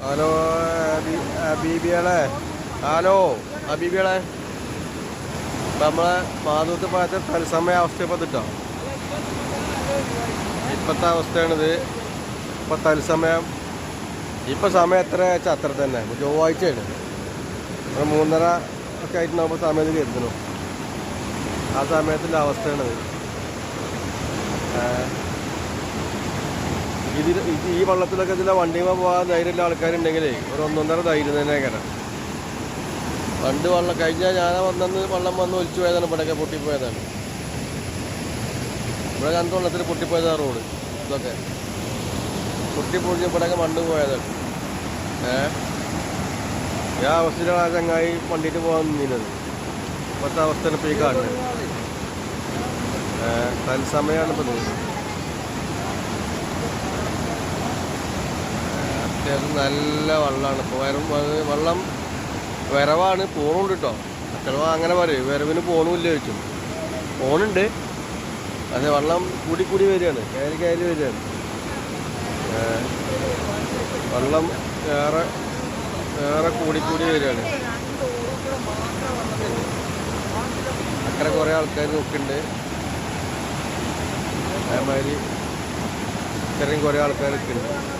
Hello അബീബികളെ, hello അബീബികളെ, ഇപ്പം നമ്മളെ മാധവത്തെ ഭാഗത്തെ തത്സമയ അവസ്ഥ ഇപ്പം കിട്ടോ. ഇപ്പോഴത്തെ അവസ്ഥയാണിത്. ഇപ്പം തത്സമയം ഇപ്പം സമയം എത്ര വെച്ചാൽ അത്ര തന്നെ. ചൊവ്വാഴ്ചയാണ്. നമ്മൾ 3:30 ഒക്കെ ആയിട്ട് നമ്മൾ സമയത്ത് കരുതുന്നു. ആ സമയത്തിൻ്റെ അവസ്ഥയാണിത്. ഈ വെള്ളത്തിലൊക്കെ ഇതിലെ വണ്ടിമ പോകാൻ ധൈര്യമുള്ള ആൾക്കാരുണ്ടെങ്കിലേ ഒരു 1.5 ധൈര്യം തന്നെ കയറാം. പണ്ട് വെള്ളം കഴിഞ്ഞാൽ ഞാൻ വന്നെന്ന് വെള്ളം വന്ന് ഒലിച്ചു പോയതാണ്. ഇവിടെയൊക്കെ പൊട്ടിപ്പോയതാണ്. ഇവിടെ കണ്ട വെള്ളത്തിൽ പൊട്ടിപ്പോയതാണ് റോഡ്. ഇതൊക്കെ പൊട്ടിപ്പൊഴിഞ്ഞ് ഇവിടെയൊക്കെ മണ്ണ് പോയതാണ്. ആ അവസ്ഥയിലാണ് ആ ചങ്ങായി വണ്ടിയിട്ട് പോകാൻ നിന്നത്. ഇപ്പോഴത്തെ അവസ്ഥയാണ് ഇപ്പോൾ ഈ കാണുന്നത്. തത്സമയമാണ് ഇപ്പോൾ ഇത്. അത്യാവശ്യം നല്ല വെള്ളമാണ് ഇപ്പോൾ. വെള്ളം വരവാണ്. പോണുണ്ട് കേട്ടോ. ചിലപ്പോൾ അങ്ങനെ പറയും വരവിന് പോകണമില്ല ചോദിച്ചു. പോണുണ്ട്, അതെ വെള്ളം കൂടി വരികയാണ്. കയറി വരികയാണ്. വെള്ളം ഏറെ കൂടി വരികയാണ്. അക്കരെ കുറേ ആൾക്കാർ നോക്കുന്നുണ്ട്. അതേമാതിരി ഇത്രയും കുറേ ആൾക്കാർ നിൽക്കുന്നുണ്ട്.